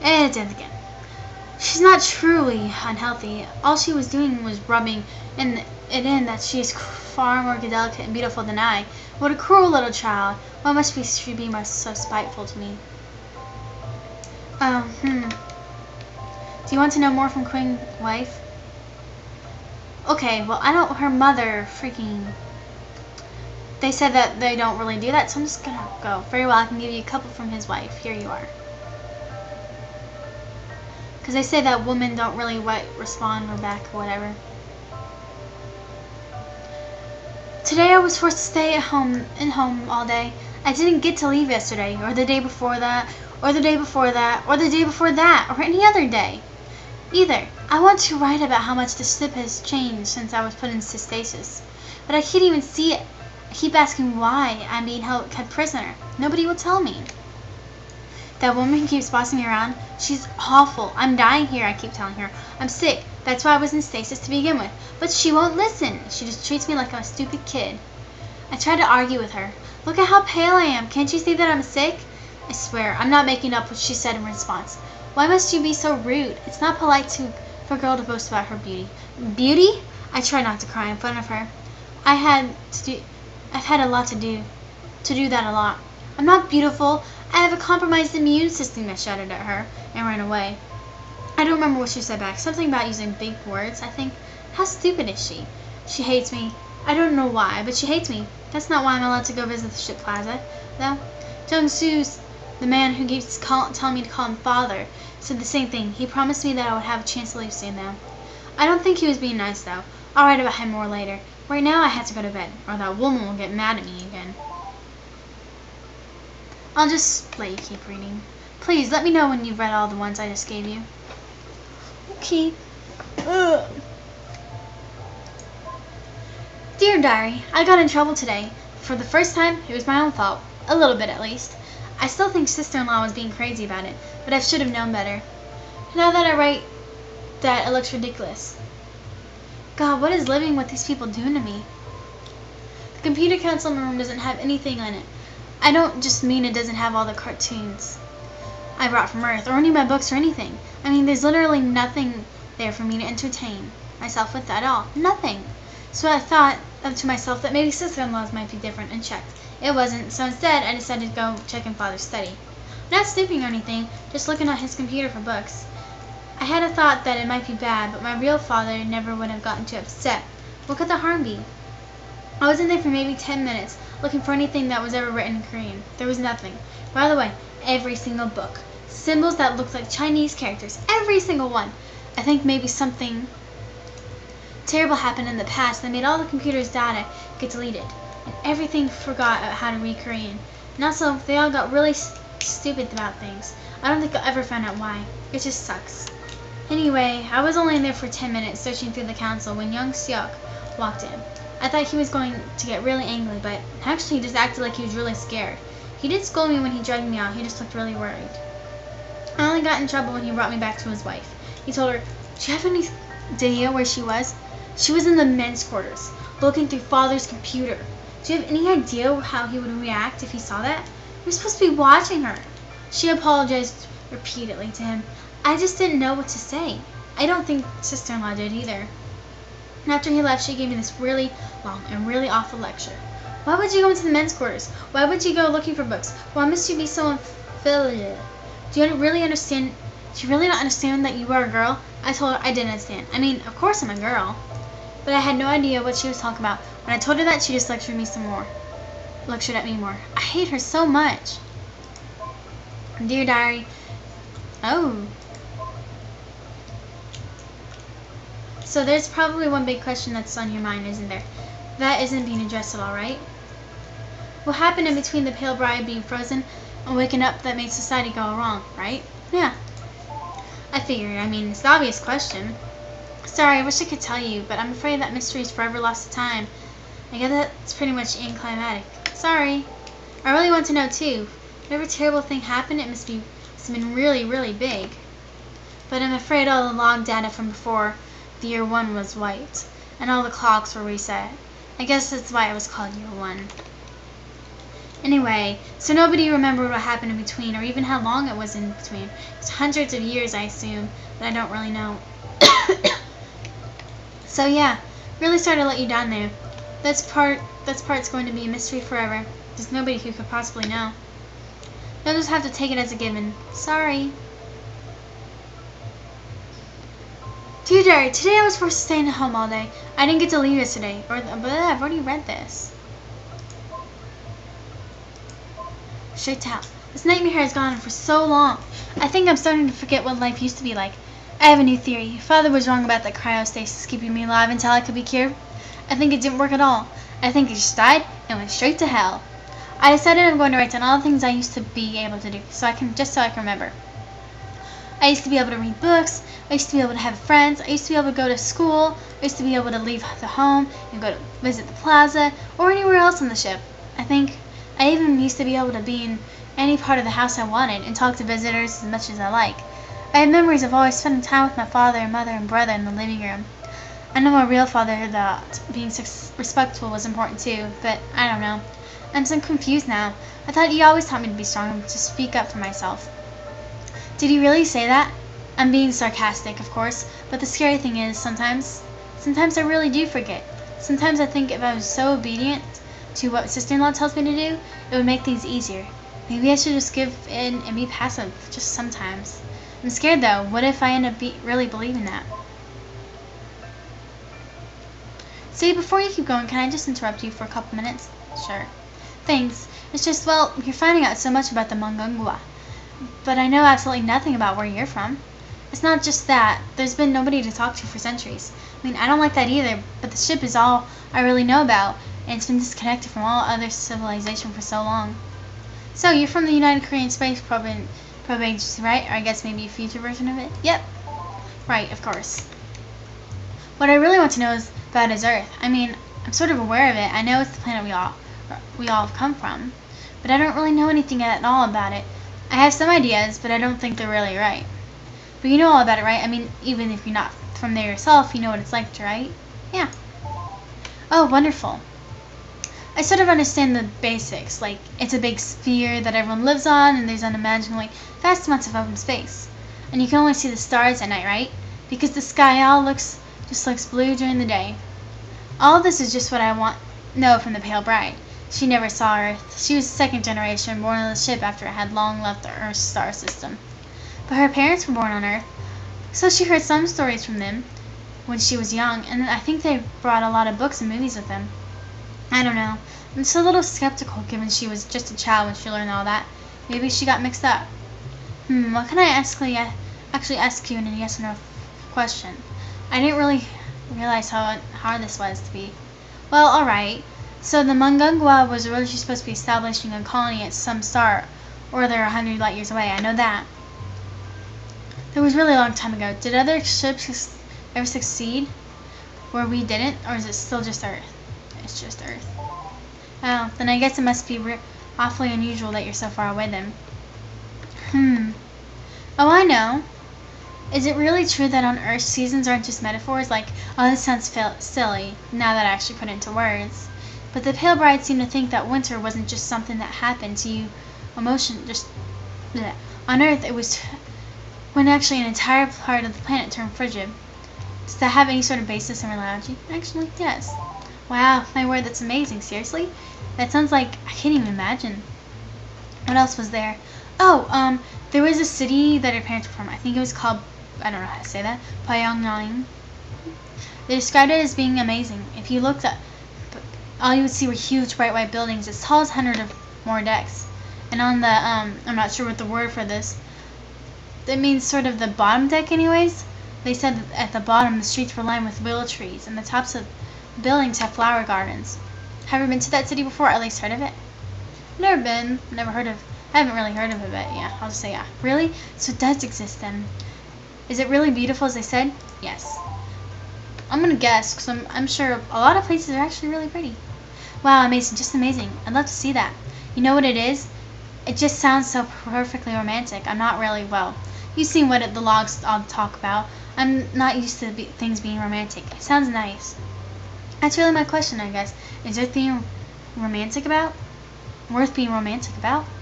It did again. She's not truly unhealthy. All she was doing was rubbing it in that she is far more delicate and beautiful than I. What a cruel little child. Why must she be so spiteful to me? Do you want to know more from Queen Wife? Okay, well, I don't. Her mother freaking. They said that they don't really do that, so I'm just gonna go. Very well, I can give you a couple from his wife. Here you are. Because they say that women don't really respond or back or whatever. Today I was forced to stay at home all day. I didn't get to leave yesterday, or the day before that, or the day before that, or the day before that, or any other day. Either. I want to write about how much the ship has changed since I was put into stasis, but I can't even see it. I keep asking why I'm being kept prisoner. Nobody will tell me. That woman keeps bossing me around. She's awful. I'm dying here, I keep telling her. I'm sick. That's why I was in stasis to begin with. But she won't listen. She just treats me like I'm a stupid kid. I try to argue with her. Look at how pale I am. Can't you see that I'm sick? I swear, I'm not making up what she said in response. Why must you be so rude? It's not polite for a girl to boast about her beauty. Beauty? I try not to cry in front of her. I've had a lot to do that a lot. I'm not beautiful. I have a compromised immune system, I shouted at her and ran away. I don't remember what she said back. Something about using big words, I think. How stupid is she? She hates me. I don't know why, but she hates me. That's not why I'm allowed to go visit the ship plaza, though. Ang3lz, the man who keeps telling me to call him father, said the same thing. He promised me that I would have a chance to leave soon, though. I don't think he was being nice, though. I'll write about him more later. Right now I have to go to bed, or that woman will get mad at me again. I'll just let you keep reading. Please, let me know when you've read all the ones I just gave you. Okay. Ugh. Dear Diary, I got in trouble today. For the first time, it was my own fault. A little bit, at least. I still think sister-in-law was being crazy about it, but I should have known better. Now that I write that, it looks ridiculous. God, what is living with these people doing to me? The computer console in my room doesn't have anything in it. I don't just mean it doesn't have all the cartoons I brought from Earth, or any of my books or anything. I mean, there's literally nothing there for me to entertain myself with at all. Nothing. So I thought to myself that maybe sister-in-laws might be different, and checked. It wasn't, so instead I decided to go check in Father's study. Not snooping or anything, just looking at his computer for books. I had a thought that it might be bad, but my real father never would have gotten too upset. What could the harm be? I was in there for maybe 10 minutes, looking for anything that was ever written in Korean. There was nothing. By the way, every single book. Symbols that looked like Chinese characters. Every single one. I think maybe something terrible happened in the past that made all the computer's data get deleted. And everything forgot how to read Korean. And also, they all got really stupid about things. I don't think I'll ever find out why. It just sucks. Anyway, I was only in there for 10 minutes searching through the console when young Seok walked in. I thought he was going to get really angry, but actually he just acted like he was really scared. He did scold me when he dragged me out. He just looked really worried. I only got in trouble when he brought me back to his wife. He told her, "Do you have any idea where she was?" She was in the men's quarters, looking through Father's computer. Do you have any idea how he would react if he saw that? You're supposed to be watching her. She apologized repeatedly to him. I just didn't know what to say. I don't think sister-in-law did either. And after he left, she gave me this really long and really awful lecture. Why would you go into the men's quarters? Why would you go looking for books? Why must you be so affiliated? Do you really understand? Do you really not understand that you are a girl? I told her I didn't understand. I mean, of course I'm a girl. But I had no idea what she was talking about. When I told her that, she just lectured at me more. I hate her so much. Dear Diary. Oh. So there's probably one big question that's on your mind, isn't there? That isn't being addressed at all, right? What happened in between the pale bride being frozen and waking up that made society go wrong, right? Yeah. I figured. I mean, it's the obvious question. Sorry, I wish I could tell you, but I'm afraid that mystery is forever lost to time. I guess that's pretty much anticlimactic. Sorry. I really want to know, too. Whatever terrible thing happened, it must have been really, really big. But I'm afraid all the log data from before the year 1 was wiped, and all the clocks were reset. I guess that's why it was called year 1. Anyway, so nobody remembered what happened in between or even how long it was in between. It's hundreds of years, I assume, but I don't really know. So yeah, really sorry to let you down there. That's part's going to be a mystery forever. There's nobody who could possibly know. You'll just have to take it as a given. Sorry. Dear Diary, today I was forced to stay at home all day. I didn't get to leave yesterday. But I've already read this. Straight to hell. This nightmare has gone on for so long. I think I'm starting to forget what life used to be like. I have a new theory. Father was wrong about that cryostasis keeping me alive until I could be cured. I think it didn't work at all. I think he just died and went straight to hell. I decided I'm going to write down all the things I used to be able to do, so I can remember. I used to be able to read books. I used to be able to have friends. I used to be able to go to school. I used to be able to leave the home and go to visit the plaza or anywhere else on the ship. I think I even used to be able to be in any part of the house I wanted and talk to visitors as much as I like. I have memories of always spending time with my father and mother and brother in the living room. I know my real father thought being respectful was important too, but I don't know. I'm so confused now. I thought you always taught me to be strong and to speak up for myself. Did he really say that? I'm being sarcastic, of course, but the scary thing is sometimes I really do forget. Sometimes I think if I was so obedient to what sister-in-law tells me to do, it would make things easier. Maybe I should just give in and be passive, just sometimes. I'm scared though. What if I end up really believing that? See, before you keep going, can I just interrupt you for a couple minutes? Sure. Thanks. It's just, well, you're finding out so much about the Mangangwa. But I know absolutely nothing about where you're from. It's not just that. There's been nobody to talk to for centuries. I mean, I don't like that either, but the ship is all I really know about, and it's been disconnected from all other civilization for so long. So, you're from the United Korean Space Probe Agency, right? Or I guess maybe a future version of it? Yep. Right, of course. What I really want to know is about is Earth. I mean, I'm sort of aware of it. I know it's the planet we all have come from, but I don't really know anything at all about it. I have some ideas, but I don't think they're really right. But you know all about it, right? I mean, even if you're not from there yourself, you know what it's like, right? Yeah. Oh, wonderful. I sort of understand the basics, like it's a big sphere that everyone lives on, and there's unimaginably vast amounts of open space. And you can only see the stars at night, right? Because the sky all looks blue during the day. All this is just what I know from the Pale Bride. She never saw Earth. She was second generation, born on the ship after it had long left the Earth's star system. But her parents were born on Earth, so she heard some stories from them when she was young, and I think they brought a lot of books and movies with them. I don't know. I'm just a little skeptical given she was just a child when she learned all that. Maybe she got mixed up. What can I actually ask you in a yes or no question? I didn't really realize how hard this was to be. Well, alright. So the Mangangwa was originally supposed to be establishing a colony at some star, or they're 100 light years away. I know that. That was really a long time ago. Did other ships ever succeed where we didn't, or is it still just Earth? It's just Earth. Oh, then I guess it must be awfully unusual that you're so far away then. Oh, I know. Is it really true that on Earth seasons aren't just metaphors? Like, oh, this sounds silly, now that I actually put it into words. But the Pale Bride seemed to think that winter wasn't just something that happened to you, just bleh. On Earth, it was when actually an entire part of the planet turned frigid. Does that have any sort of basis in reality? Actually, yes. Wow, my word, that's amazing. Seriously? That sounds like I can't even imagine. What else was there? Oh, there was a city that her parents were from. I think it was called, I don't know how to say that, Pyongyang. They described it as being amazing. If you looked up, all you would see were huge bright white buildings as tall as 100 or more decks. And on the, I'm not sure what the word for this, that means sort of the bottom deck anyways. They said that at the bottom the streets were lined with willow trees and the tops of the buildings have flower gardens. Have you been to that city before, or at least heard of it? Never been, I haven't really heard of it, but yeah, I'll just say yeah. Really? So it does exist then. Is it really beautiful as they said? Yes. I'm gonna guess, because I'm sure a lot of places are actually really pretty. Wow, amazing, just amazing. I'd love to see that. You know what it is? It just sounds so perfectly romantic. I'm not really, well, you've seen what the logs all talk about. I'm not used to things being romantic. It sounds nice. That's really my question, I guess. Is there anything romantic about? worth being romantic about.